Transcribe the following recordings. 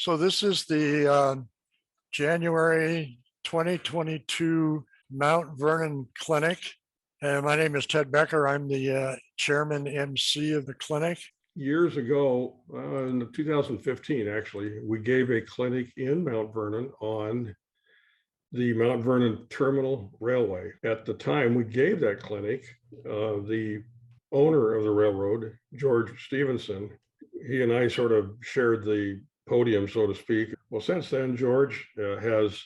So this is the January 2022 Mount Vernon Clinic. And my name is Ted Becker. I'm the chairman MC of the clinic. Years ago, in 2015, actually, we gave a clinic in Mount Vernon on the Mount Vernon Terminal Railway. At the time we gave that clinic, the owner of the railroad, George Stephenson, he and I sort of shared the podium, so to speak. Well, since then, George has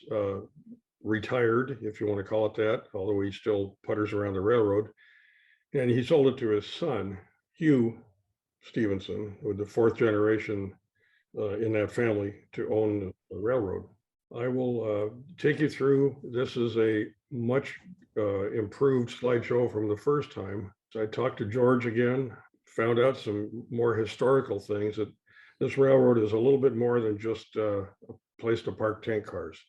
retired, if you want to call it that, although he still putters around the railroad. And he sold it to his son, Hugh Stephenson, with the fourth generation in that family to own the railroad. I will take you through. This is a much improved slideshow from the first time. So I talked to George again, found out some more historical things, that this railroad is a little bit more than just a place to park tank cars.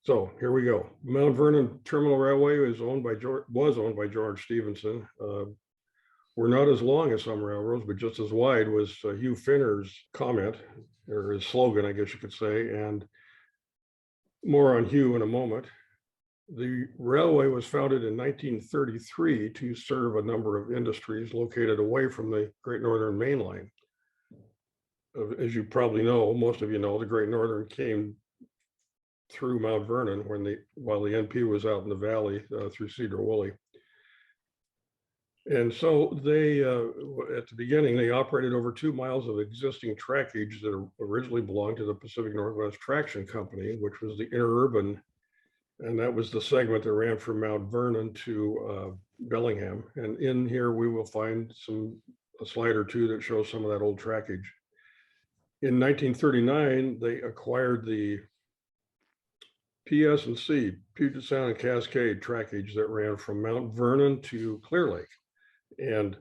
So here we go. Mount Vernon Terminal Railway was owned by George Stephenson. We're not as long as some railroads, but just as wide was Hugh Finner's comment, or his slogan, I guess you could say, and more on Hugh in a moment. The railway was founded in 1933 to serve a number of industries located away from the Great Northern Main Line. As you probably know, most of you know, the Great Northern came through Mount Vernon while the NP was out in the valley through Cedar Woolley. And so they, at the beginning, they operated over 2 miles of existing trackage that originally belonged to the Pacific Northwest Traction Company, which was the interurban, and that was the segment that ran from Mount Vernon to Bellingham. And in here, we will find a slide or two that shows some of that old trackage. In 1939, they acquired the PS&C, Puget Sound and Cascade trackage that ran from Mount Vernon to Clear Lake. And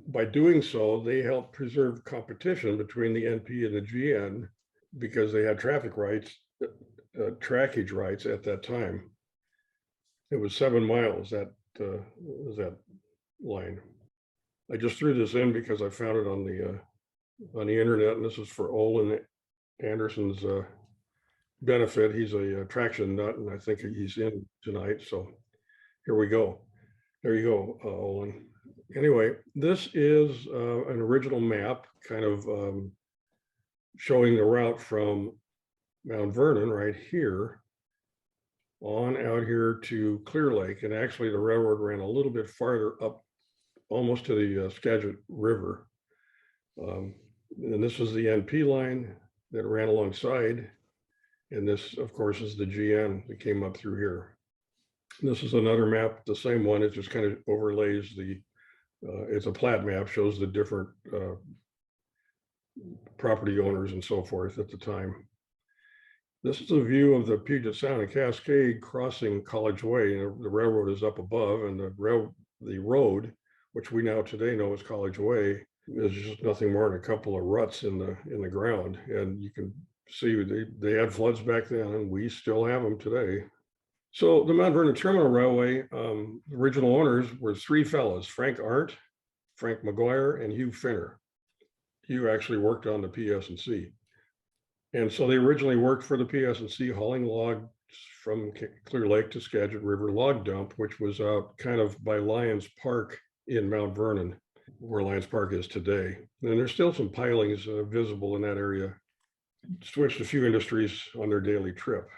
by doing so, they helped preserve competition between the NP and the GN because they had traffic rights, trackage rights at that time. It was 7 miles, that was that line. I just threw this in because I found it on the internet, and this is for Olin Anderson's benefit. He's a traction nut, and I think he's in tonight. So here we go. There you go, Olin. Anyway, this is an original map, kind of showing the route from Mount Vernon right here on out here to Clear Lake. And actually the railroad ran a little bit farther up, almost to the Skagit River. And this is the NP line that ran alongside. And this, of course, is the GN that came up through here. This is another map, the same one. It just kind of overlays it's a plat map, shows the different property owners and so forth at the time. This is a view of the Puget Sound and Cascade crossing College Way. The railroad is up above, and the road, which we now today know as College Way, is just nothing more than a couple of ruts in the ground. And you can see they had floods back then, and we still have them today. So the Mount Vernon Terminal Railway, original owners were 3 fellows: Frank Arndt, Frank McGuire, and Hugh Finner. Hugh actually worked on the PS&C. And so they originally worked for the PS&C, hauling logs from Clear Lake to Skagit River log dump, which was out kind of by Lions Park in Mount Vernon, where Lions Park is today. And there's still some pilings visible in that area. Switched a few industries on their daily trip.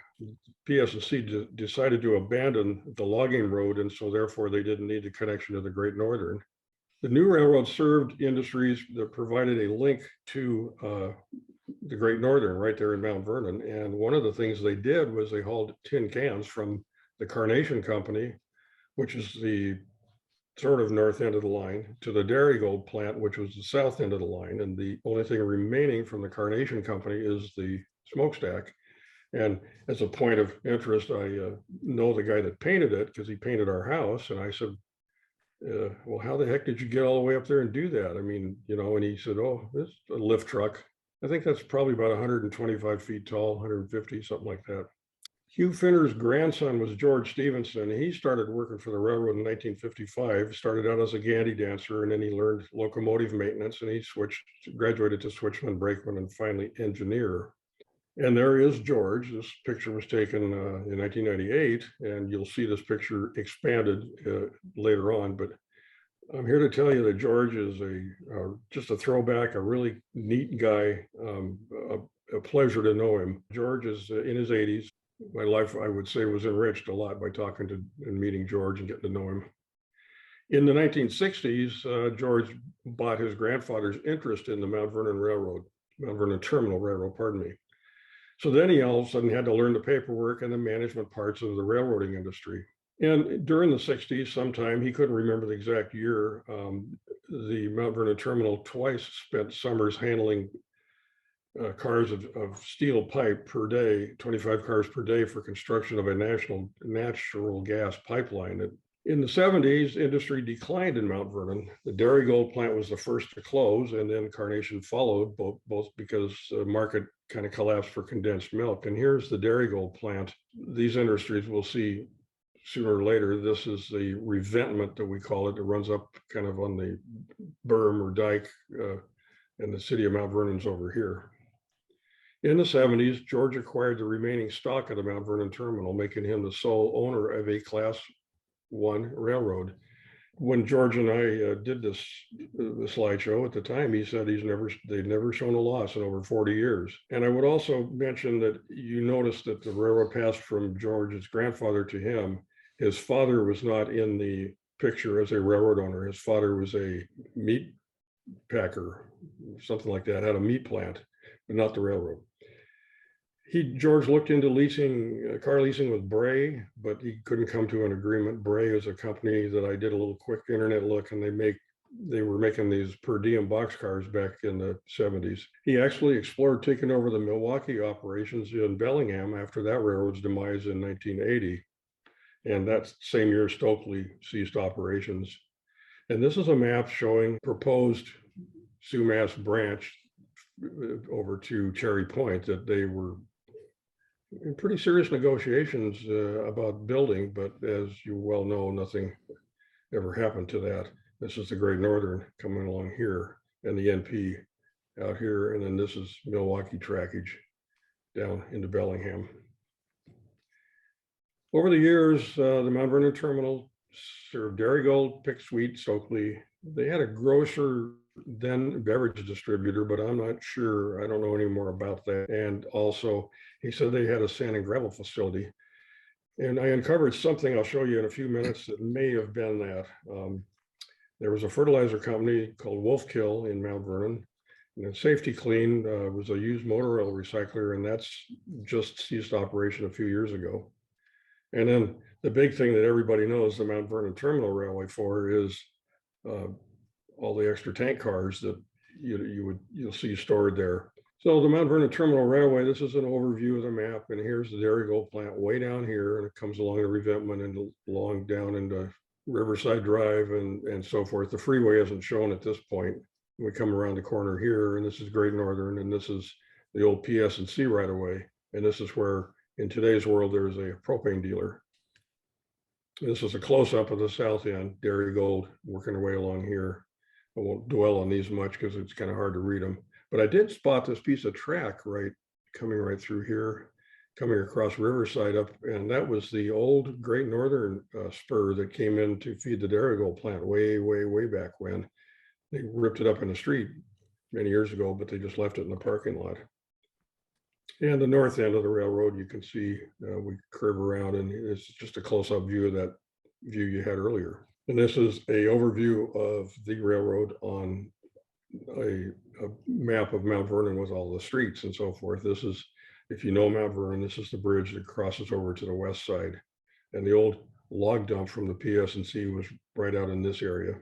PS&C decided to abandon the logging road, and so therefore they didn't need the connection to the Great Northern. The new railroad served industries that provided a link to the Great Northern right there in Mount Vernon. And one of the things they did was they hauled tin cans from the Carnation Company, which is the sort of north end of the line, to the Darigold plant, which was the south end of the line. And the only thing remaining from the Carnation Company is the smokestack. And as a point of interest, I know the guy that painted it because he painted our house. And I said, well, how the heck did you get all the way up there and do that? I mean, you know, and he said, oh, this is a lift truck. I think that's probably about 125 feet tall, 150, something like that. Hugh Finner's grandson was George Stephenson. He started working for the railroad in 1955, started out as a gandy dancer, and then he learned locomotive maintenance, and he graduated to switchman, brakeman, and finally engineer. And there is George. This picture was taken in 1998, and you'll see this picture expanded later on. But I'm here to tell you that George is just a throwback, a really neat guy, a pleasure to know him. George is in his 80s. My life, I would say, was enriched a lot by talking to and meeting George and getting to know him. In the 1960s, George bought his grandfather's interest in the Mount Vernon Terminal Railroad, pardon me. So then he all of a sudden had to learn the paperwork and the management parts of the railroading industry. And during the 60s, sometime, he couldn't remember the exact year, the Mount Vernon Terminal twice spent summers handling cars of steel pipe per day, 25 cars per day for construction of a natural gas pipeline. In the 70s, industry declined in Mount Vernon. The Darigold plant was the first to close, and then Carnation followed, both because the market kind of collapsed for condensed milk. And here's the Darigold plant. These industries we'll see sooner or later. This is the Reventment that we call it. It runs up kind of on the berm or dike, and the city of Mount Vernon's over here. In the 70s, George acquired the remaining stock of the Mount Vernon Terminal, making him the sole owner of a Class I railroad. When George and I did the slideshow at the time, he said they'd never shown a loss in over 40 years. And I would also mention that you notice that the railroad passed from George's grandfather to him. His father was not in the picture as a railroad owner. His father was a meat packer, something like that, had a meat plant, but not the railroad. George looked into car leasing with Bray, but he couldn't come to an agreement. Bray is a company that I did a little quick internet look, and they were making these per diem boxcars back in the 70s. He actually explored taking over the Milwaukee operations in Bellingham after that railroad's demise in 1980. And that same year, Stokely ceased operations. And this is a map showing proposed Sumas branch over to Cherry Point that they were in pretty serious negotiations about building, but as you well know, nothing ever happened to that. This is the Great Northern coming along here, and the NP out here, and then this is Milwaukee trackage down into Bellingham. Over the years, the Mount Vernon Terminal served Darigold, Pick Sweet, Stokely. They had a grocer, then beverage distributor, but I'm not sure. I don't know any more about that. And also, he said they had a sand and gravel facility. And I uncovered something I'll show you in a few minutes that may have been that. There was a fertilizer company called Wolfkill in Mount Vernon. And then Safety Clean was a used motor oil recycler, and that's just ceased operation a few years ago. And then the big thing that everybody knows the Mount Vernon Terminal Railway for is all the extra tank cars that you'll see stored there. So the Mount Vernon Terminal Railway, this is an overview of the map, and here's the Darigold plant way down here, and it comes along the Reventment and along down into Riverside Drive and so forth. The freeway isn't shown at this point. We come around the corner here, and this is Great Northern, and this is the old PS&C right away. And this is where, in today's world, there's a propane dealer. This is a close-up of the south end, Darigold, working their way along here. I won't dwell on these much because it's kind of hard to read them. But I did spot this piece of track coming right through here, coming across Riverside up, and that was the old Great Northern spur that came in to feed the Darigold plant way, way, way back when. They ripped it up in the street many years ago, but they just left it in the parking lot. And the north end of the railroad, you can see we curve around, and it's just a close-up view of that view you had earlier. And this is an overview of the railroad on a map of Mount Vernon with all the streets and so forth. This is, if you know Mount Vernon, this is the bridge that crosses over to the west side. And the old log dump from the PS&C was right out in this area.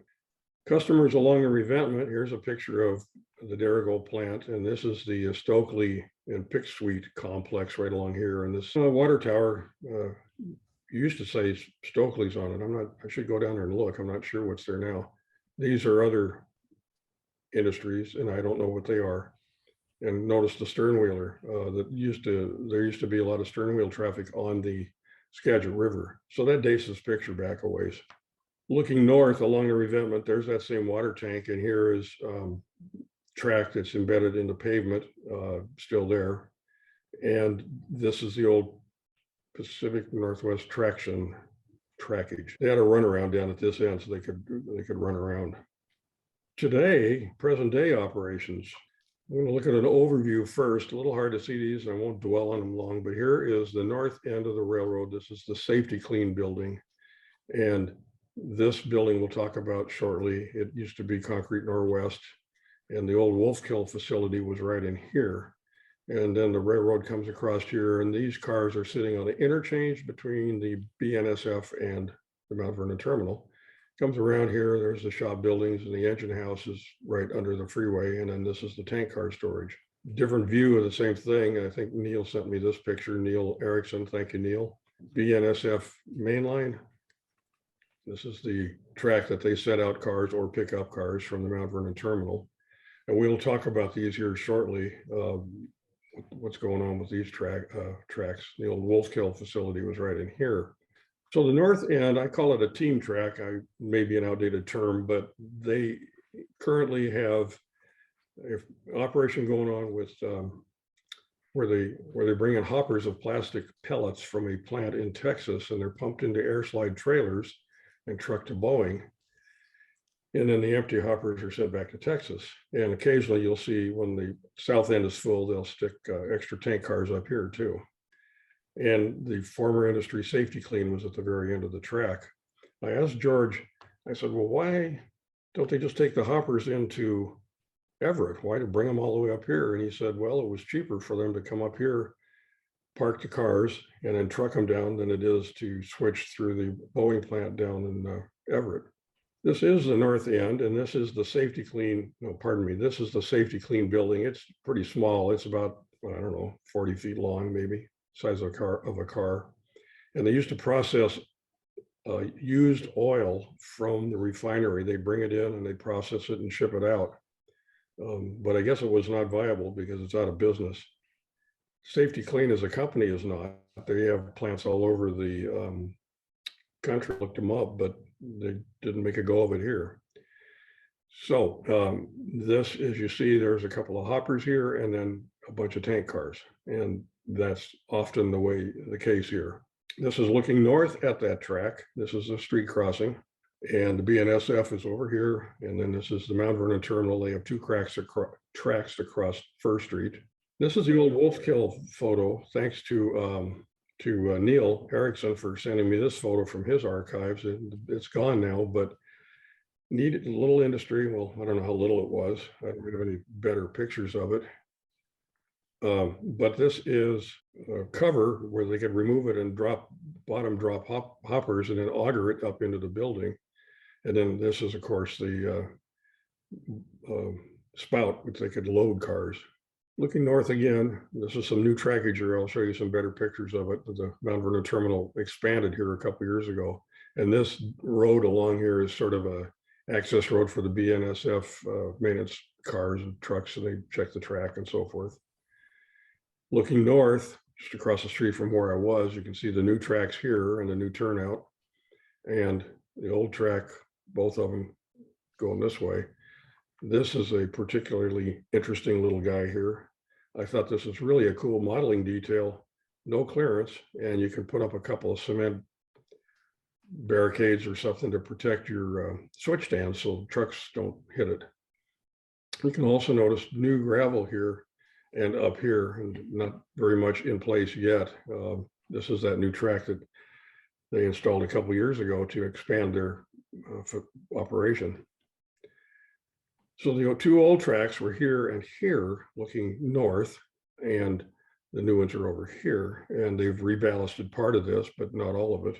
Customers along the Reventment, here's a picture of the Darigold plant, and this is the Stokely and Pick Sweet complex right along here. And this water tower, you used to say Stokely's on it. I should go down there and look. I'm not sure what's there now. These are other industries, and I don't know what they are. and notice the stern wheeler there used to be a lot of stern wheel traffic on the Skagit River. So that dates this picture back a ways. Looking north along the Reventment, there's that same water tank, and here is track that's embedded in the pavement, still there. And this is the old Pacific Northwest traction trackage. They had a runaround down at this end so they could run around. Today, present day operations. I'm going to look at an overview first. A little hard to see these, and I won't dwell on them long, but here is the north end of the railroad. This is the Safety Clean building. And this building we'll talk about shortly. It used to be Concrete Norwest, and the old Wolfkill facility was right in here. And then the railroad comes across here, and these cars are sitting on the interchange between the BNSF and the Mount Vernon Terminal. Comes around here, there's the shop buildings, and the engine house is right under the freeway, and then this is the tank car storage. Different view of the same thing. I think Neil sent me this picture, Neil Erickson, thank you, Neil. BNSF mainline. This is the track that they set out cars or pick up cars from the Mount Vernon Terminal. And we'll talk about these here shortly. What's going on with these tracks. The old Wolfkill facility was right in here. So the north end, I call it a team track. I may be an outdated term, but they currently have an operation going on with where they bring in hoppers of plastic pellets from a plant in Texas, and they're pumped into air slide trailers and trucked to Boeing. And then the empty hoppers are sent back to Texas. And occasionally you'll see when the south end is full, they'll stick extra tank cars up here too. And the former industry Safety Clean was at the very end of the track. I asked George, I said, well, why don't they just take the hoppers into Everett? Why to bring them all the way up here? And he said, well, it was cheaper for them to come up here, park the cars, and then truck them down than it is to switch through the Boeing plant down in Everett. This is the north end, and this is the Safety Clean, no, pardon me, this is the Safety Clean building. It's pretty small. It's about, I don't know, 40 feet long, maybe, size of a car. And they used to process used oil from the refinery. They bring it in and they process it and ship it out. But I guess it was not viable because it's out of business. Safety Clean as a company is not. They have plants all over the country. Looked them up, but they didn't make a go of it here. So this, as you see, there's a couple of hoppers here and then a bunch of tank cars. And that's often the case here. This is looking north at that track. This is a street crossing, and the BNSF is over here. And then this is the Mount Vernon Terminal. They have two tracks across Fir Street. This is the old Wolfkill photo. Thanks to Neil Erickson for sending me this photo from his archives. It's gone now, but needed a little industry. Well, I don't know how little it was. I don't have any better pictures of it. But this is a cover where they could remove it and bottom drop hoppers and then auger it up into the building. And then this is, of course, the spout, which they could load cars. Looking north again, this is some new trackage here. I'll show you some better pictures of it. The Mount Vernon Terminal expanded here a couple years ago. And this road along here is sort of a access road for the BNSF maintenance cars and trucks, and they check the track and so forth. Looking north, just across the street from where I was, you can see the new tracks here and the new turnout, and the old track, both of them going this way. This is a particularly interesting little guy here. I thought this was really a cool modeling detail, no clearance, and you can put up a couple of cement barricades or something to protect your switch stands so trucks don't hit it. You can also notice new gravel here and up here, and not very much in place yet. This is that new track that they installed a couple years ago to expand their operation. So the two old tracks were here and here looking north, and the new ones are over here, and they've reballasted part of this, but not all of it.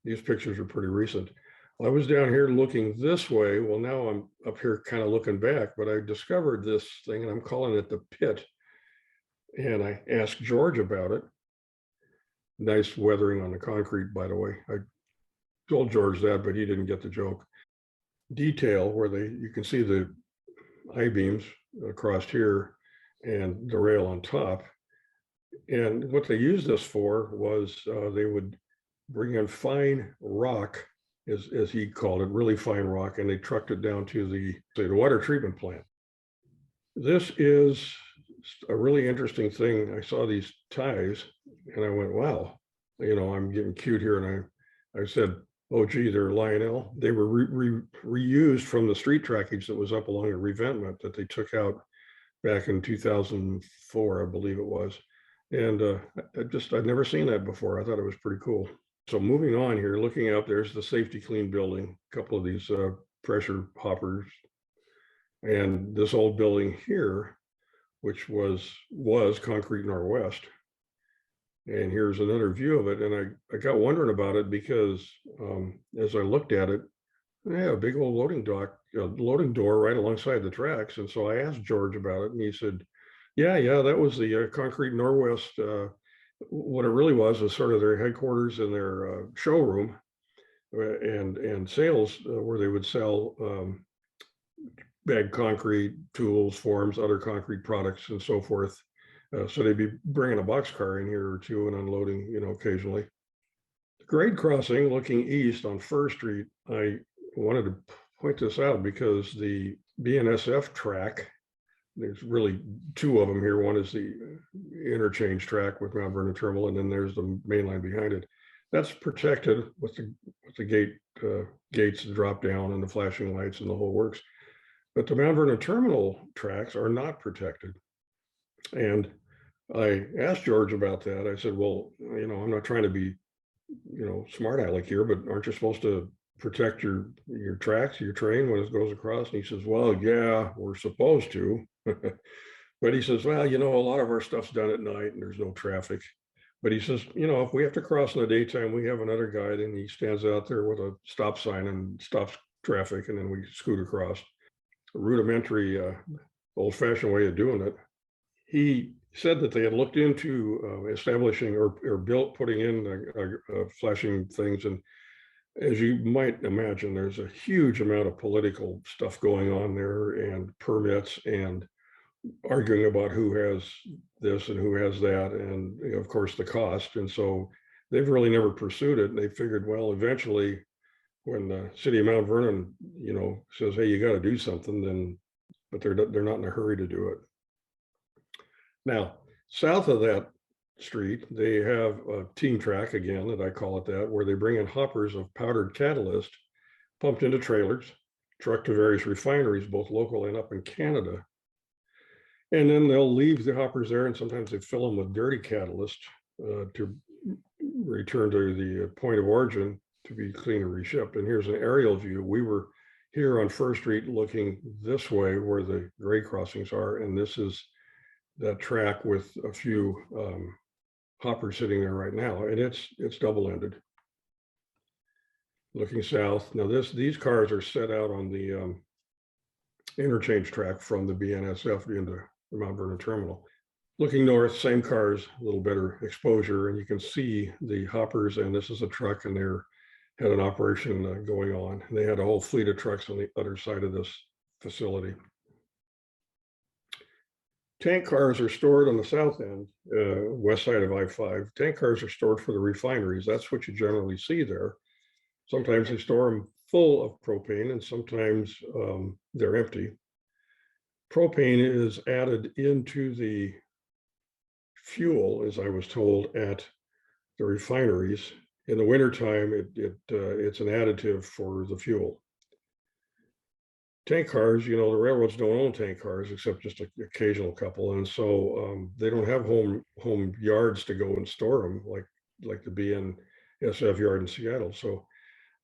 These pictures are pretty recent. I was down here looking this way. Well, now I'm up here kind of looking back, but I discovered this thing, and I'm calling it the pit. And I asked George about it. Nice weathering on the concrete, by the way. I told George that, but he didn't get the joke. Detail where you can see the I-beams across here, and the rail on top. And what they used this for was they would bring in fine rock, as he called it, really fine rock, and they trucked it down to the water treatment plant. This is a really interesting thing. I saw these ties and I went, wow, I'm getting cute here. And I said, oh, gee, they're Lionel. They were reused from the street trackage that was up along the Reventment that they took out back in 2004, I believe it was. And I'd never seen that before. I thought it was pretty cool. So moving on here, looking up, there's the Safety Clean building, a couple of these pressure hoppers. And this old building here, which was Concrete Norwest. And here's another view of it. And I got wondering about it because as I looked at it, yeah, a big old loading door right alongside the tracks. And so I asked George about it and he said, yeah, that was the Concrete Norwest. What it really was sort of their headquarters and their showroom and sales where they would sell bagged concrete, tools, forms, other concrete products, and so forth. So they'd be bringing a boxcar in here or two and unloading, occasionally. The grade crossing looking east on Fir Street, I wanted to point this out because the BNSF track, there's really two of them here. One is the interchange track with Mount Vernon Terminal, and then there's the main line behind it. That's protected with the gates that drop down and the flashing lights and the whole works. But the Mount Vernon Terminal tracks are not protected. And I asked George about that. I said, well, I'm not trying to be, smart aleck here, but aren't you supposed to protect your tracks, your train when it goes across? And he says, well, yeah, we're supposed to. But he says, well, a lot of our stuff's done at night and there's no traffic. But he says, if we have to cross in the daytime, we have another guy, and he stands out there with a stop sign and stops traffic, and then we scoot across. A rudimentary, old-fashioned way of doing it. He said that they had looked into establishing or putting in flashing things. And as you might imagine, there's a huge amount of political stuff going on there and permits and arguing about who has this and who has that. And of course the cost. And so they've really never pursued it. And they figured, well, eventually when the city of Mount Vernon, says, hey, you got to do something, then, but they're not in a hurry to do it. Now, south of that street, they have a team track, again, that I call it that, where they bring in hoppers of powdered catalyst pumped into trailers, trucked to various refineries, both local and up in Canada. And then they'll leave the hoppers there, and sometimes they fill them with dirty catalyst to return to the point of origin to be clean and reshipped. And here's an aerial view. We were here on Fir Street looking this way where the grade crossings are, and this is that track with a few hoppers sitting there right now, and it's double-ended. Looking south, now these cars are set out on the interchange track from the BNSF into the Mount Vernon Terminal. Looking north, same cars, a little better exposure, and you can see the hoppers, and this is a truck, and they're had an operation going on. They had a whole fleet of trucks on the other side of this facility. Tank cars are stored on the south end, west side of I-5. Tank cars are stored for the refineries. That's what you generally see there. Sometimes they store them full of propane, and sometimes they're empty. Propane is added into the fuel, as I was told, at the refineries. In the wintertime, it's an additive for the fuel. Tank cars, the railroads don't own tank cars except just an occasional couple, and so they don't have home yards to go and store them like the BNSF yard in Seattle. So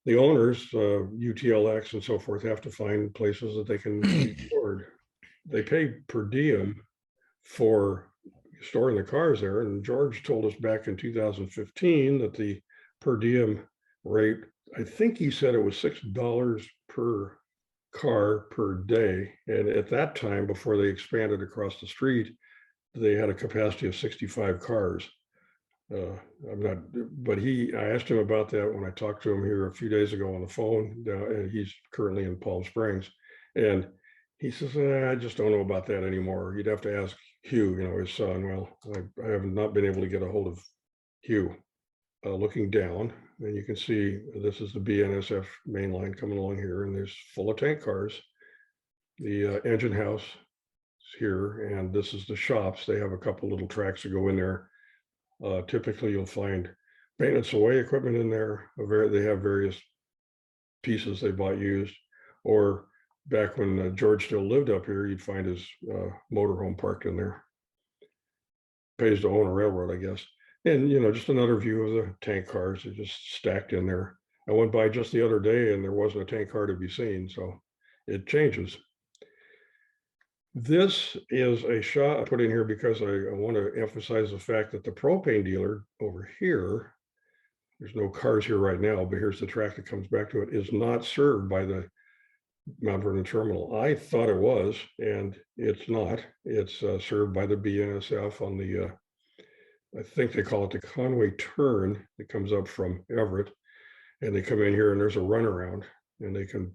the owners, UTLX and so forth, have to find places that they can be stored. They pay per diem for storing the cars there, and George told us back in 2015 that the per diem rate, I think he said it was $6 per car per day. And at that time, before they expanded across the street, they had a capacity of 65 cars. I asked him about that when I talked to him here a few days ago on the phone, and he's currently in Palm Springs. And he says, I just don't know about that anymore. You'd have to ask Hugh, his son. Well, I have not been able to get a hold of Hugh. Looking down, and you can see this is the BNSF main line coming along here, and there's full of tank cars. The engine house is here, and this is the shops. They have a couple little tracks that go in there. Typically, you'll find maintenance away equipment in there. They have various pieces they bought used, or back when George still lived up here, you'd find his motorhome parked in there. Pays to own a railroad, I guess. And, just another view of the tank cars. They're just stacked in there. I went by just the other day and there wasn't a tank car to be seen. So it changes. This is a shot I put in here because I want to emphasize the fact that the propane dealer over here, there's no cars here right now, but here's the track that comes back to it, is not served by the Mount Vernon Terminal. I thought it was, and it's not. It's served by the BNSF on the, I think they call it the Conway Turn that comes up from Everett, and they come in here and there's a runaround, and they can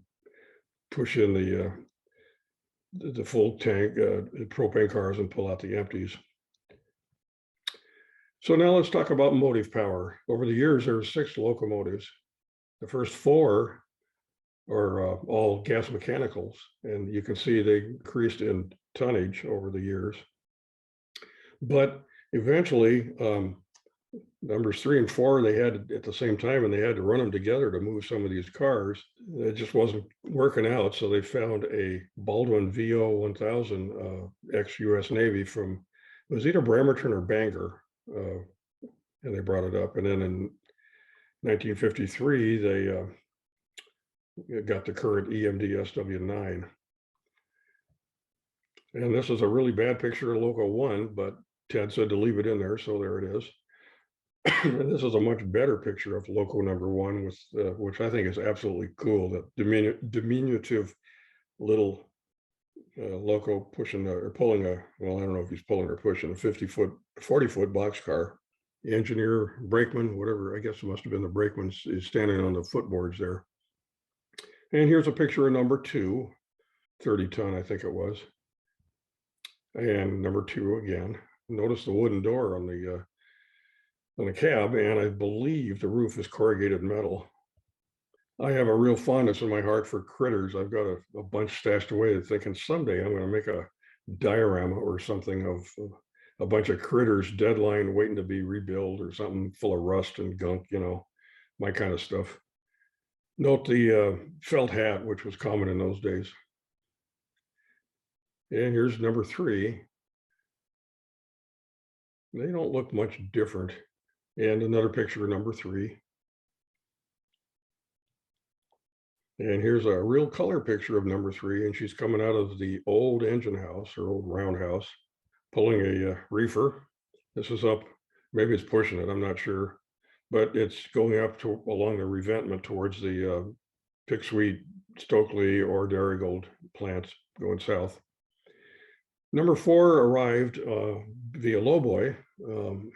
push in the full tank propane cars and pull out the empties. So now let's talk about motive power. Over the years, there were 6 locomotives. The first 4 are all gas mechanicals, and you can see they increased in tonnage over the years. But eventually, numbers 3 and 4, they had at the same time, and they had to run them together to move some of these cars. It just wasn't working out, so they found a Baldwin VO 1000 ex-US Navy from, it was either Bremerton or Bangor, and they brought it up. And then in 1953, they got the current EMD SW9. And this is a really bad picture of Loco 1, but Ted said to leave it in there, so there it is. And this is a much better picture of Loco number 1, with which I think is absolutely cool. That diminutive little Loco pushing or pulling a, well, I don't know if he's pulling or pushing a 50-foot, 40-foot boxcar. The engineer, brakeman, whatever, I guess it must have been the brakeman, is standing on the footboards there. And here's a picture of number 2, 30-ton, I think it was. And number 2 again. Notice the wooden door on the cab, and I believe the roof is corrugated metal. I have a real fondness in my heart for critters. I've got a bunch stashed away, thinking someday I'm going to make a diorama or something of a bunch of critters, deadline waiting to be rebuilt, or something full of rust and gunk, my kind of stuff. Note the felt hat, which was common in those days. And here's number 3. They don't look much different. And another picture of number 3. And here's a real color picture of number 3, and she's coming out of the old engine house, or old roundhouse, pulling a reefer. This is up, maybe it's pushing it, I'm not sure, but it's going up along the Reventment towards the Picksweet, Stokely, or Darigold plants going south. Number 4 arrived via Lowboy,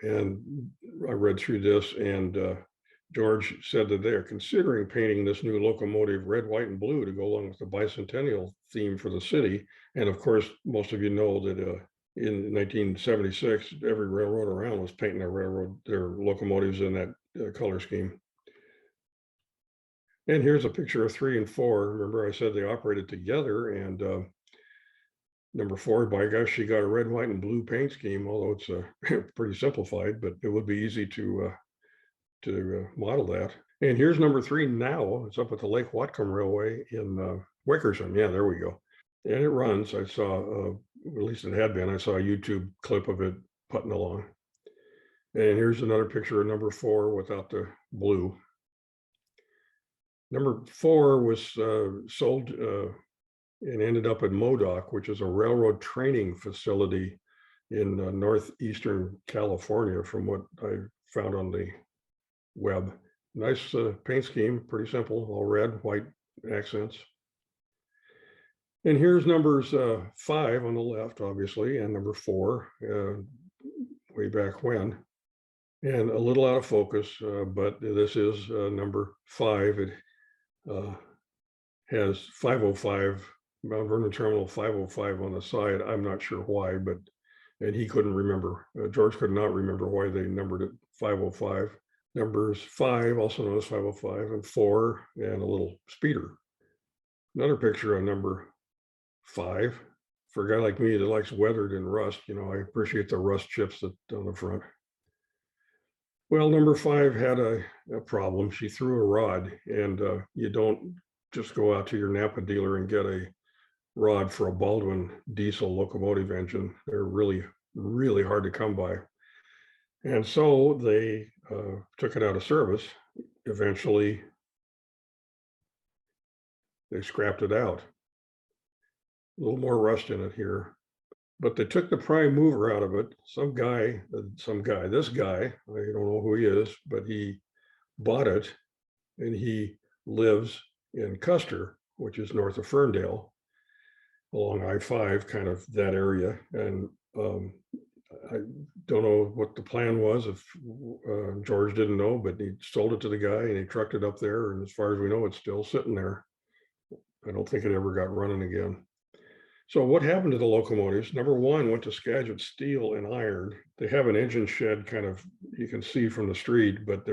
and I read through this, and George said that they are considering painting this new locomotive red, white, and blue to go along with the bicentennial theme for the city. And of course, most of you know that in 1976, every railroad around was painting their locomotives in that color scheme. And here's a picture of 3 and 4. Remember, I said they operated together, and number 4, by gosh, she got a red, white, and blue paint scheme, although it's pretty simplified, but it would be easy to model that. And here's number 3 now. It's up at the Lake Whatcom Railway in Wickersham. Yeah, there we go. And it runs. I saw, at least it had been, I saw a YouTube clip of it putting along. And here's another picture of number 4 without the blue. Number 4 was sold and ended up at Modoc, which is a railroad training facility in northeastern California, from what I found on the web. Nice paint scheme, pretty simple, all red, white accents. And here's numbers 5 on the left, obviously, and number 4, way back when. And a little out of focus, but this is number 5. It has 505, Mount Vernon Terminal 505 on the side. I'm not sure why, but and he couldn't remember. George could not remember why they numbered it 505. Numbers 5, also known as 505, and 4, and a little speeder. Another picture on number 5. For a guy like me that likes weathered and rust, you know, I appreciate the rust chips that on the front. Well, number 5 had a problem. She threw a rod, and you don't just go out to your Napa dealer and get a rod for a Baldwin diesel locomotive engine. They're really, really hard to come by. And so they took it out of service. Eventually, they scrapped it out. A little more rust in it here. But they took the prime mover out of it. This guy, I don't know who he is, but he bought it, and he lives in Custer, which is north of Ferndale, along I-5, kind of that area. And I don't know what the plan was, if George didn't know, but he sold it to the guy and he trucked it up there. And as far as we know, it's still sitting there. I don't think it ever got running again. So what happened to the locomotives? Number 1 went to Skagit Steel and Iron. They have an engine shed, kind of, you can see from the street, but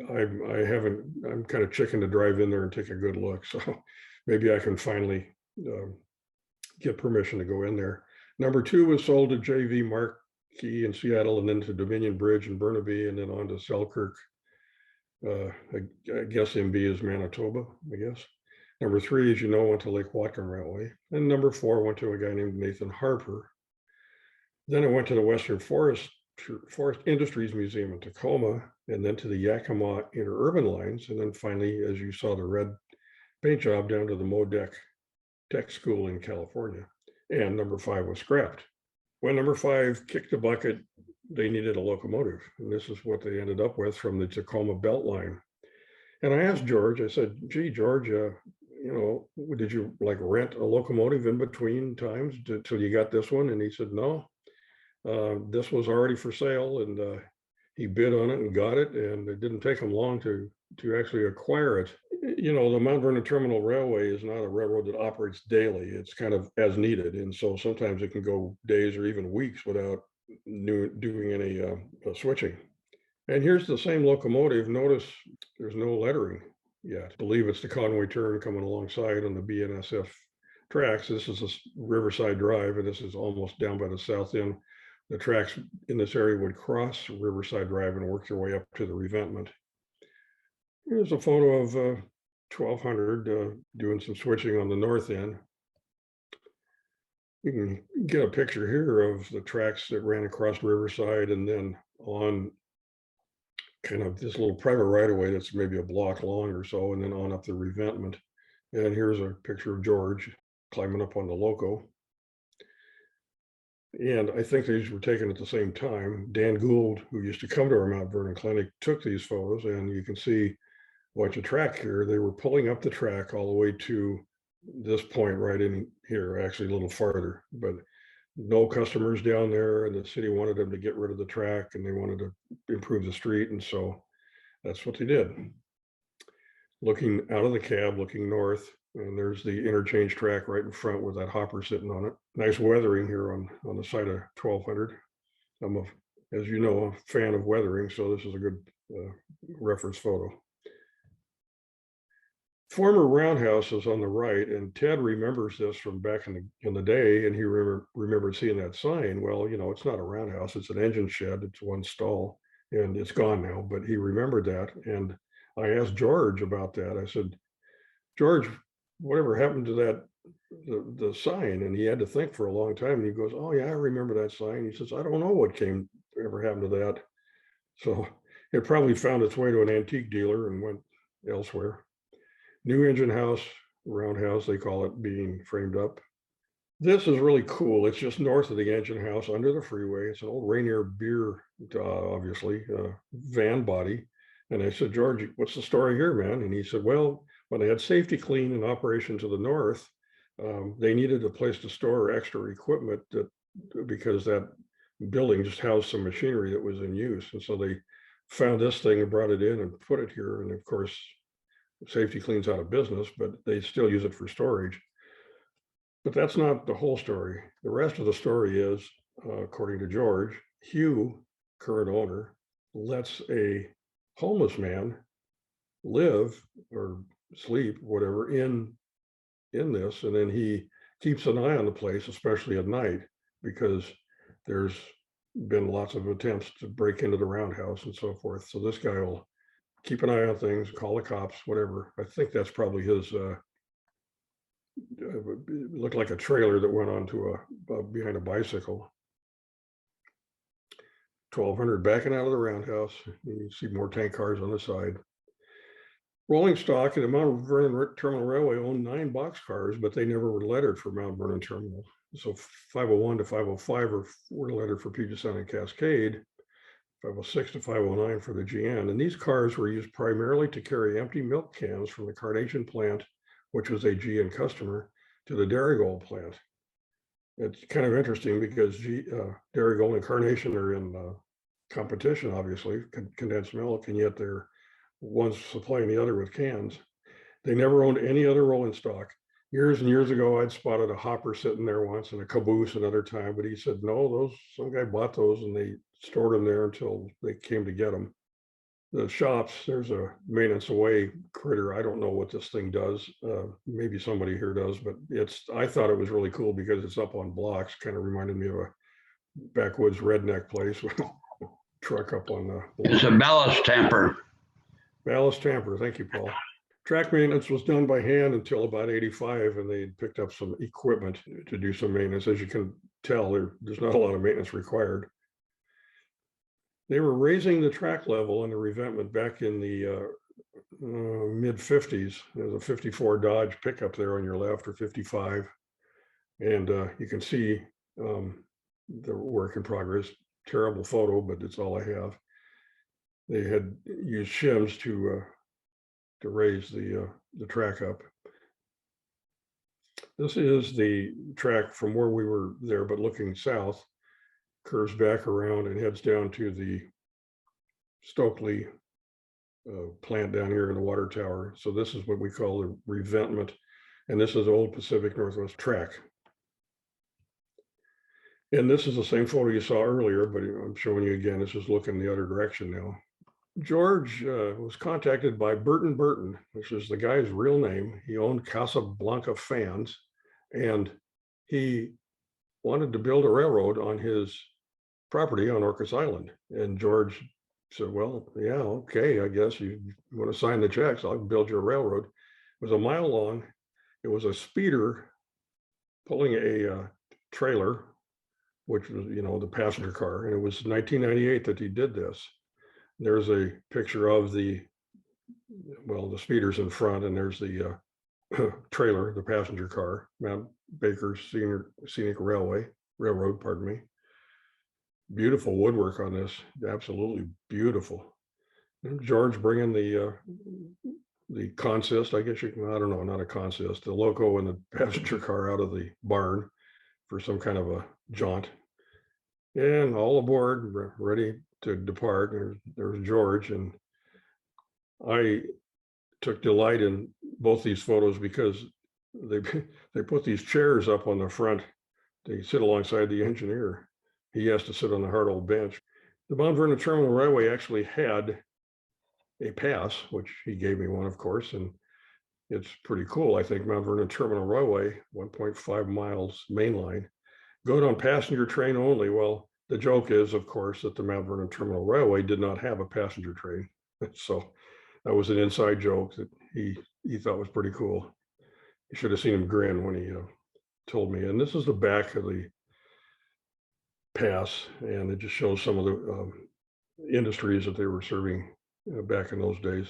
I'm kind of chicken to drive in there and take a good look. So maybe I can finally get permission to go in there. Number 2 was sold to JV Marquis in Seattle, and then to Dominion Bridge in Burnaby, and then on to Selkirk. I guess MB is Manitoba, I guess. Number 3, as you know, went to Lake Whatcom Railway. And number 4 went to a guy named Nathan Harper. Then it went to the Western Forest Industries Museum in Tacoma, and then to the Yakima Interurban Lines. And then finally, as you saw, the red paint job down to the Modec Tech School in California. And number 5 was scrapped. When number 5 kicked the bucket, they needed a locomotive. And this is what they ended up with from the Tacoma Beltline. And I asked George, I said, gee, George, did you like rent a locomotive in between times till you got this one? And he said, no, this was already for sale, and he bid on it and got it. And it didn't take him long to actually acquire it. You know, the Mount Vernon Terminal Railway is not a railroad that operates daily. It's kind of as needed. And so sometimes it can go days or even weeks without doing any switching. And here's the same locomotive. Notice there's no lettering yet. I believe it's the Conway turn coming alongside on the BNSF tracks. This is a Riverside Drive, and this is almost down by the south end. The tracks in this area would cross Riverside Drive and work their way up to the Reventment. Here's a photo of 1200 doing some switching on the north end. You can get a picture here of the tracks that ran across Riverside and then on kind of this little private right-of-way that's maybe a block long or so, and then on up the Reventment. And here's a picture of George climbing up on the loco. And I think these were taken at the same time. Dan Gould, who used to come to our Mount Vernon clinic, took these photos, and you can see watch a track here. They were pulling up the track all the way to this point right in here, actually a little farther, but no customers down there, and the city wanted them to get rid of the track, and they wanted to improve the street, and so that's what they did. Looking out of the cab, looking north, and there's the interchange track right in front with that hopper sitting on it. Nice weathering here on the side of 1200. I'm as you know, a fan of weathering, so this is a good reference photo. Former roundhouse is on the right, and Ted remembers this from back in the day, and he remembered seeing that sign. Well, you know, it's not a roundhouse, it's an engine shed, it's one stall, and it's gone now, but he remembered that. And I asked George about that. I said, George, whatever happened to that, the sign? And he had to think for a long time, and he goes, oh yeah, I remember that sign. He says, I don't know what ever happened to that. So it probably found its way to an antique dealer and went elsewhere. New engine house, roundhouse, they call it, being framed up. This is really cool. It's just north of the engine house under the freeway. It's an old Rainier beer, obviously, van body. And I said, George, what's the story here, man? And he said, well, when they had Safety Clean in operation to the north, they needed a place to store extra equipment because that building just housed some machinery that was in use. And so they found this thing and brought it in and put it here. And of course, Safety Clean's out of business, but they still use it for storage. But that's not the whole story. The rest of the story is according to George, Hugh, current owner, lets a homeless man live or sleep, whatever, in this, and then he keeps an eye on the place, especially at night, because there's been lots of attempts to break into the roundhouse and so forth. So this guy will keep an eye on things, call the cops, whatever. I think that's probably his, it looked like a trailer that went onto behind a bicycle. 1200 backing out of the roundhouse. You see more tank cars on the side. Rolling stock and the Mount Vernon Terminal Railway owned 9 boxcars, but they never were lettered for Mount Vernon Terminal. So 501 to 505 were lettered for Puget Sound and Cascade, 506 to 509 for the GN. And these cars were used primarily to carry empty milk cans from the Carnation plant, which was a GN customer, to the Darigold plant. It's kind of interesting because Darigold and Carnation are in competition, obviously, condensed milk, and yet they're one's supplying the other with cans. They never owned any other rolling stock. Years and years ago, I'd spotted a hopper sitting there once and a caboose another time, but he said, no, some guy bought those and they stored them there until they came to get them. The shops, there's a maintenance away critter. I don't know what this thing does. Maybe somebody here does, but I thought it was really cool because it's up on blocks. Kind of reminded me of a backwoods redneck place with a truck up on the. It's a ballast tamper. Ballast tamper, thank you, Paul. Track maintenance was done by hand until about 85, and they picked up some equipment to do some maintenance. As you can tell, there's not a lot of maintenance required. They were raising the track level on the Reventment back in the mid 50s. There's a 54 Dodge pickup there on your left, or 55. And you can see the work in progress. Terrible photo, but it's all I have. They had used shims to raise the track up. This is the track from where we were there, but looking south, curves back around and heads down to the Stokely plant down here in the water tower. So this is what we call the Reventment, and this is old Pacific Northwest track. And this is the same photo you saw earlier, but I'm showing you again. This is looking the other direction now. George was contacted by Burton, which is the guy's real name. He owned Casablanca Fans, and he wanted to build a railroad on his property on Orcas Island. And George said, well, yeah, okay, I guess you want to sign the checks, I'll build you a railroad. It was a mile long. It was a speeder pulling a trailer, which was, the passenger car. And it was 1998 that he did this. There's a picture of the speeders in front, and there's the trailer, the passenger car, Mount Baker's Scenic Railroad, pardon me. Beautiful woodwork on this, absolutely beautiful. And George bringing the consist, I guess I don't know, not a consist, the loco and the passenger car out of the barn for some kind of a jaunt. And all aboard, ready to depart. There's George, and I took delight in both these photos because they put these chairs up on the front. They sit alongside the engineer. He has to sit on the hard old bench. The Mount Vernon Terminal Railway actually had a pass, which he gave me one, of course, and it's pretty cool. I think Mount Vernon Terminal Railway, 1.5 miles main line, going on passenger train only. Well, the joke is, of course, that the Mount Vernon Terminal Railway did not have a passenger train. So that was an inside joke that he thought was pretty cool. You should have seen him grin when he told me. And this is the back of the pass, and it just shows some of the industries that they were serving back in those days.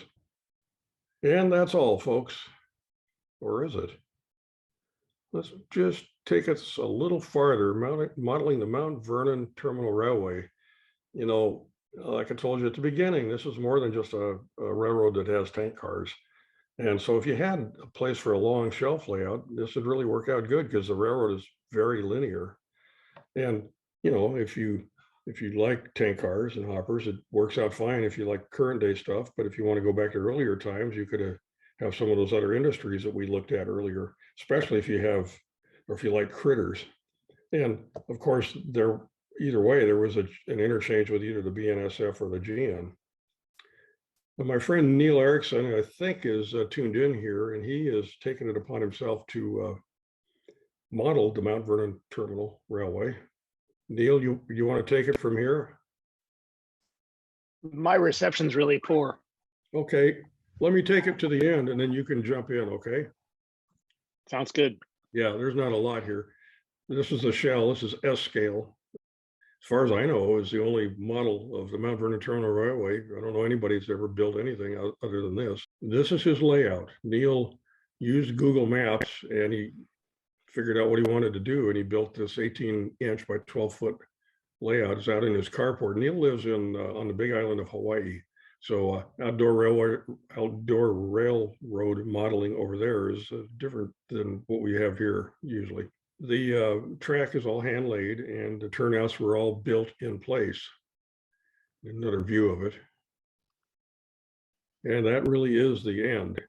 And that's all, folks. Or is it? Let's just take us a little farther, modeling the Mount Vernon Terminal Railway. Like I told you at the beginning, this is more than just a railroad that has tank cars. And so if you had a place for a long shelf layout, this would really work out good because the railroad is very linear. And, if you like tank cars and hoppers, it works out fine if you like current day stuff. But if you want to go back to earlier times, you could have some of those other industries that we looked at earlier, especially if you like critters. And of course, there either way, there was an interchange with either the BNSF or the GN. And my friend Neil Erickson, I think, is tuned in here, and he has taken it upon himself to model the Mount Vernon Terminal Railway. Neil, you want to take it from here? My reception's really poor. Okay, let me take it to the end and then you can jump in, okay? Sounds good. Yeah, there's not a lot here. This is a shell, this is S scale. As far as I know, is the only model of the Mount Vernon Terminal Railway. I don't know anybody that's ever built anything other than this. This is his layout. Neil used Google Maps and he figured out what he wanted to do, and he built this 18-inch by 12-foot layout. It's out in his carport. Neil lives in on the Big Island of Hawaii, so outdoor railroad modeling over there is different than what we have here usually. The track is all hand laid, and the turnouts were all built in place. Another view of it, and that really is the end.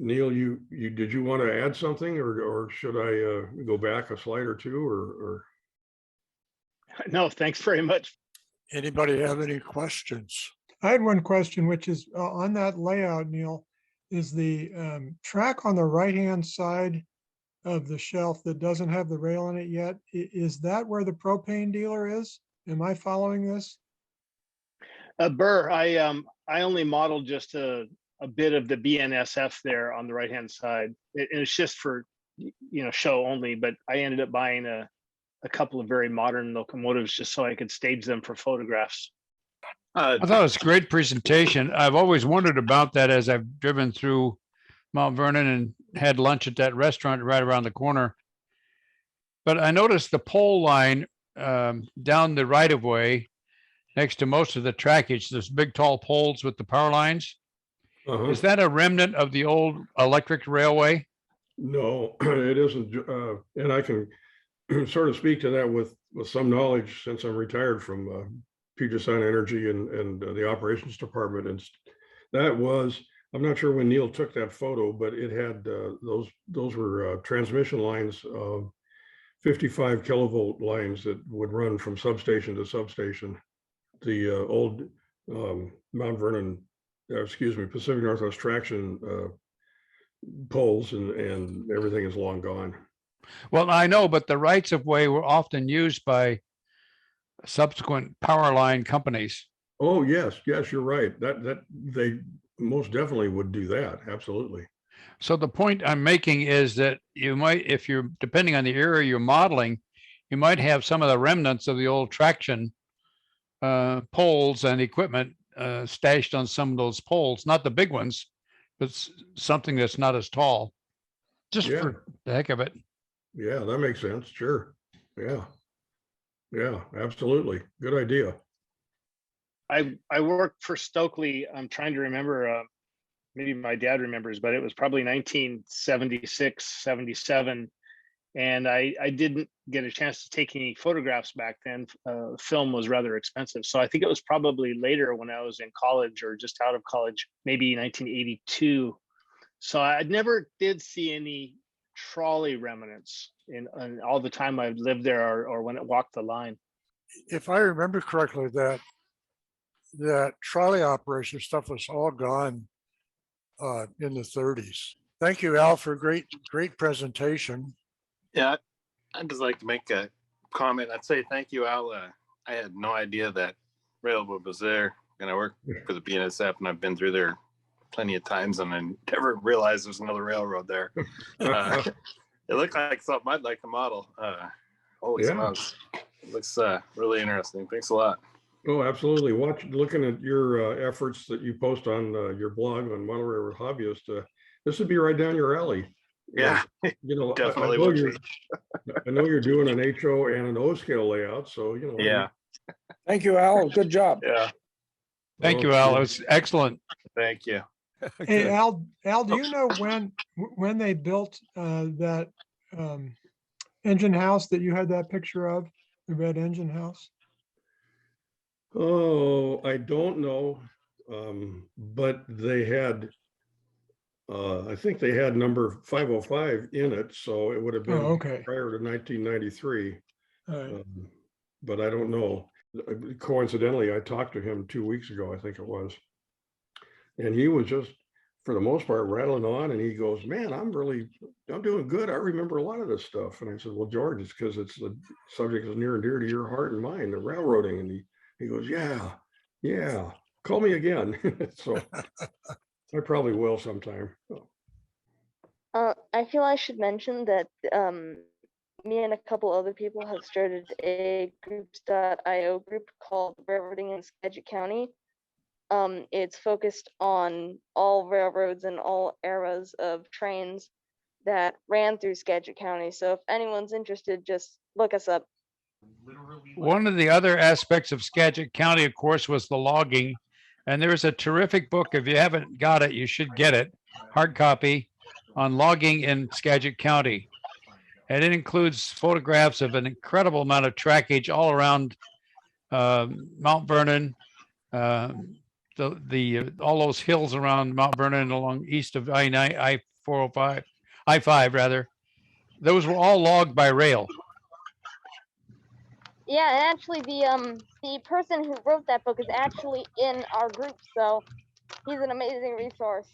Neil, you did you want to add something, or should I go back a slide or two, or? No, thanks very much. Anybody have any questions? I had one question, which is on that layout, Neil, is the track on the right-hand side of the shelf that doesn't have the rail in it yet, is that where the propane dealer is? Am I following this? Burr, I only modeled just a bit of the BNSF there on the right-hand side. It's just for, show only, but I ended up buying a couple of very modern locomotives just so I could stage them for photographs. I thought it was a great presentation. I've always wondered about that as I've driven through Mount Vernon and had lunch at that restaurant right around the corner. But I noticed the pole line down the right of way next to most of the trackage, those big tall poles with the power lines. Is that a remnant of the old electric railway? No, it isn't. And I can sort of speak to that with some knowledge since I'm retired from Puget Sound Energy and the operations department. And that was, I'm not sure when Neil took that photo, but it had those were transmission lines of 55 kilovolt lines that would run from substation to substation. The old Mount Vernon, Pacific Northwest Traction poles and everything is long gone. Well, I know, but the rights of way were often used by subsequent power line companies. Oh, yes, you're right. That they most definitely would do that. Absolutely. So the point I'm making is that you might, if you're depending on the area you're modeling, you might have some of the remnants of the old traction poles and equipment stashed on some of those poles, not the big ones, but something that's not as tall, just for the heck of it. Yeah, that makes sense. Sure. Yeah, absolutely. Good idea. I worked for Stokely. I'm trying to remember, maybe my dad remembers, but it was probably 1976, 77. And I didn't get a chance to take any photographs back then. Film was rather expensive. So I think it was probably later when I was in college or just out of college, maybe 1982. So I never did see any trolley remnants in all the time I've lived there or when it walked the line. If I remember correctly, that trolley operation stuff was all gone in the 30s. Thank you, Al, for a great presentation. Yeah, I'd just like to make a comment. I'd say thank you, Al. I had no idea that railroad was there, and I work for the BNSF, and I've been through there plenty of times, and I never realized there's another railroad there. It looked like something I'd like to model. Holy smokes. It looks really interesting. Thanks a lot. Oh, absolutely. Looking at your efforts that you post on your blog on Model Railroad Hobbyist, this would be right down your alley. Yeah, definitely. I know you're doing an HO and an O scale layout, so Yeah. Thank you, Al. Good job. Yeah. Thank you, Al. It was excellent. Thank you. Hey, Al, do you know when they built that engine house that you had that picture of, the red engine house? Oh, I don't know, but they had. I think they had number 505 in it, so it would have been okay. prior to 1993. All right. but I don't know. Coincidentally, I talked to him 2 weeks ago, I think it was. And he was just, for the most part, rattling on, and he goes, man, I'm doing good. I remember a lot of this stuff. And I said, well, George, it's because it's the subject is near and dear to your heart and mine, the railroading. And he goes, yeah, call me again. So I probably will sometime. I feel I should mention that me and a couple other people have started a groups.io group called Railroading in Skagit County. It's focused on all railroads and all eras of trains that ran through Skagit County. So if anyone's interested, just look us up. One of the other aspects of Skagit County, of course, was the logging. And there's a terrific book. If you haven't got it, you should get it. Hard copy on logging in Skagit County. And it includes photographs of an incredible amount of trackage all around Mount Vernon, all those hills around Mount Vernon along east of I-405, I-5 rather. Those were all logged by rail. Yeah, and actually the person who wrote that book is actually in our group, so he's an amazing resource.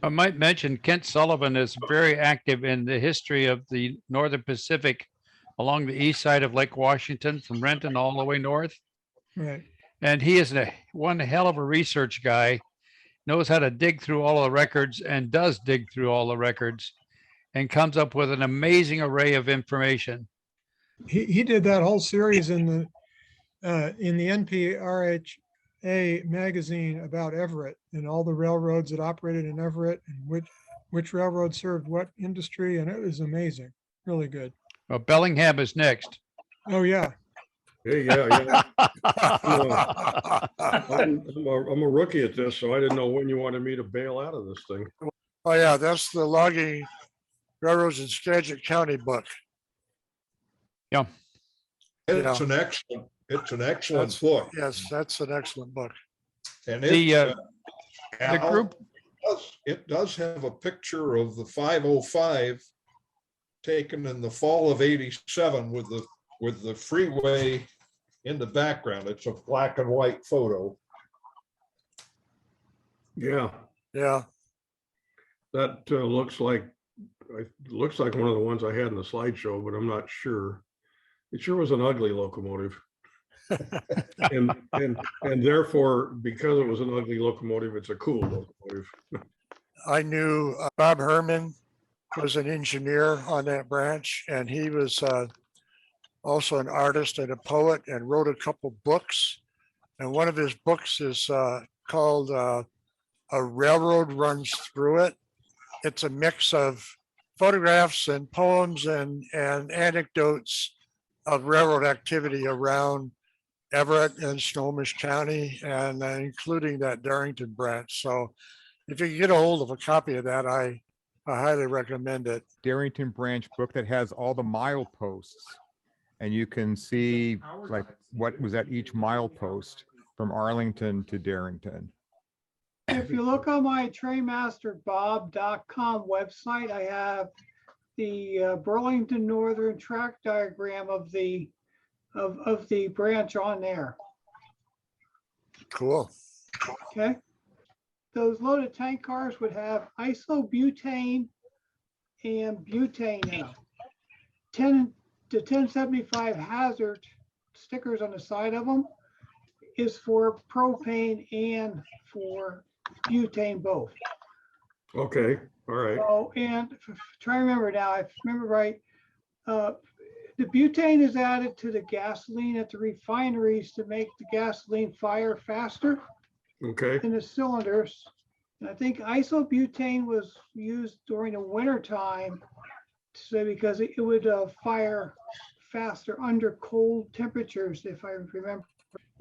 I might mention Kent Sullivan is very active in the history of the Northern Pacific along the east side of Lake Washington from Renton all the way north. Right. And he is one hell of a research guy, knows how to dig through all the records and does dig through all the records and comes up with an amazing array of information. He did that whole series in the NPRHA magazine about Everett and all the railroads that operated in Everett and which railroad served what industry, and it was amazing, really good. Well, Bellingham is next. Oh yeah. Hey, yeah. I'm a rookie at this, so I didn't know when you wanted me to bail out of this thing. Oh, yeah, that's the Logging Railroads in Skagit County book. Yeah. It's an excellent book. Yes, that's an excellent book. And The Al, group, it does have a picture of the 505 taken in the fall of '87 with the freeway in the background. It's a black and white photo. Yeah, Yeah, that looks like one of the ones I had in the slideshow, but I'm not sure. It sure was an ugly locomotive. and therefore, because it was an ugly locomotive, it's a cool locomotive. I knew Bob Herman was an engineer on that branch, and he was also an artist and a poet and wrote a couple books. And one of his books is called A Railroad Runs Through It. It's a mix of photographs and poems and anecdotes of railroad activity around Everett and Snohomish County, and including that Darrington branch. So if you can get a hold of a copy of that, I highly recommend it. Darrington branch book that has all the mileposts, and you can see like what was at each milepost from Arlington to Darrington. If you look on my trainmasterbob.com website, I have the Burlington Northern track diagram of the branch on there. Cool. Okay. Those loaded tank cars would have isobutane and butane in them. 10 to 1075 hazard stickers on the side of them is for propane and for butane both. Okay, all right. Oh, and try to remember now, if I remember right, the butane is added to the gasoline at the refineries to make the gasoline fire faster Okay, in the cylinders. And I think isobutane was used during the winter time, so because it would fire faster under cold temperatures, if I remember.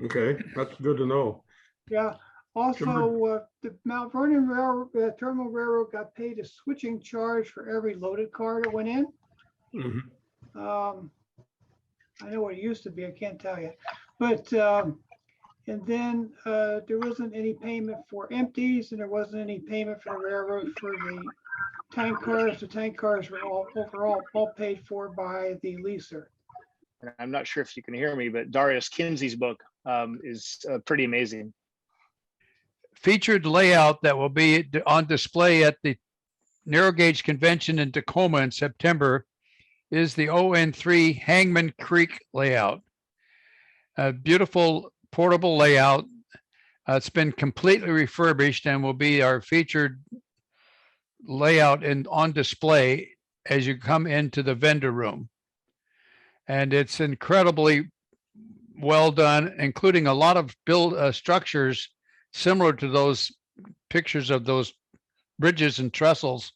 okay, that's good to know. Yeah. Also, the Mount Vernon Terminal Railroad got paid a switching charge for every loaded car that went in. Mhm. I know what it used to be, I can't tell you. But, and then there wasn't any payment for empties, and there wasn't any payment for the railroad for the tank cars. The tank cars were all overall all paid for by the leaser. and I'm not sure if you can hear me, but Darius Kinsey's book is pretty amazing. Featured layout that will be on display at the Narrow Gauge Convention in Tacoma in September is the ON3 Hangman Creek layout. A beautiful portable layout. It's been completely refurbished and will be our featured layout on display as you come into the vendor room. And it's incredibly well done, including a lot of structures similar to those pictures of those bridges and trestles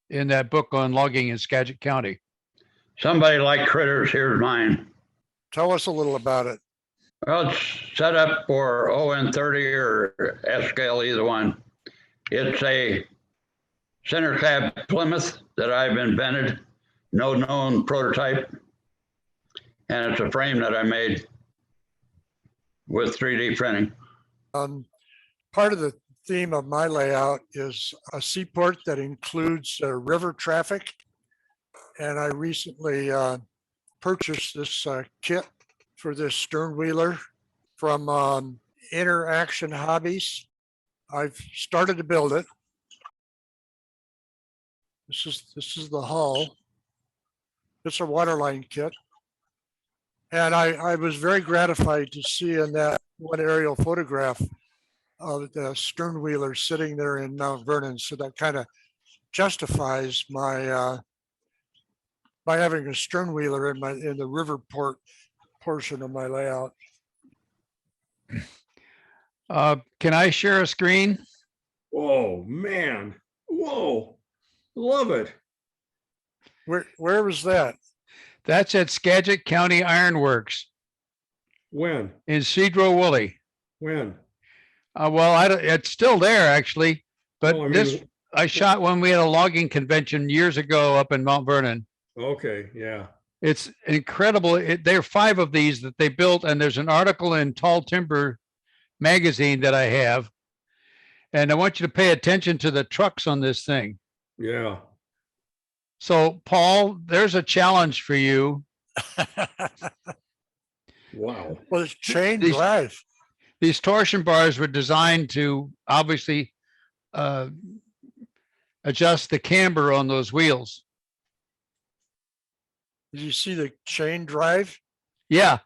in that book on logging in Skagit County. Somebody like critters, here's mine. Tell us a little about it. Well, it's set up for ON30 or S-scale, either one. It's a center cab Plymouth that I've invented, no known prototype. And it's a frame that I made with 3D printing. Part of the theme of my layout is a seaport that includes river traffic. And I recently purchased this kit for this stern wheeler from Interaction Hobbies. I've started to build it. This is the hull. It's a waterline kit. And I was very gratified to see in that one aerial photograph of the stern wheeler sitting there in Mount Vernon. So that kind of justifies my by having a stern wheeler in the river port portion of my layout. Can I share a screen? Oh, man. Whoa. Love it. Where was that? That's at Skagit County Ironworks When? in Cedro Woolley. When? Well, it's still there actually, but Oh, I mean- I shot when we had a logging convention years ago up in Mount Vernon. Okay, yeah. It's incredible. There are 5 of these that they built, and there's an article in Tall Timber magazine that I have. And I want you to pay attention to the trucks on this thing. Yeah. So, Paul, there's a challenge for you. Wow. Well, it's chain These- drive. These torsion bars were designed to obviously adjust the camber on those wheels. Did you see the chain drive? Yeah.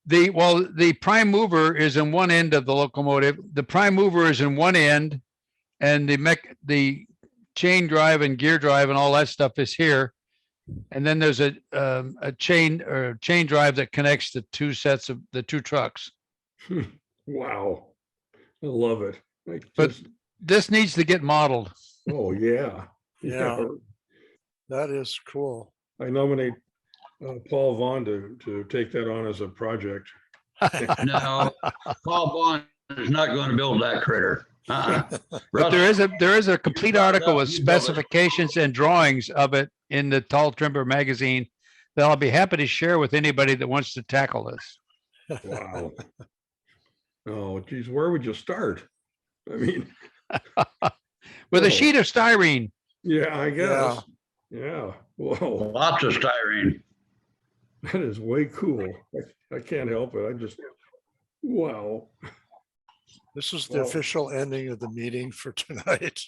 The prime mover is in one end of the locomotive. The prime mover is in one end, and the chain drive and gear drive and all that stuff is here. And then there's a chain drive that connects the two sets of the two trucks. Wow. I love it. But this needs to get modeled. Oh, yeah. Yeah. That is cool. I nominate Paul Vaughn to take that on as a project. No, Paul Vaughn is not going to build that critter. But there is a complete article with specifications and drawings of it in the Tall Timber magazine that I'll be happy to share with anybody that wants to tackle this. Wow. Oh, geez, where would you start? I mean, with a sheet of styrene. yeah, I guess. Yeah. Whoa, Lots of styrene. that is way cool. I can't help it. I just, wow. This is the official ending of the meeting for tonight.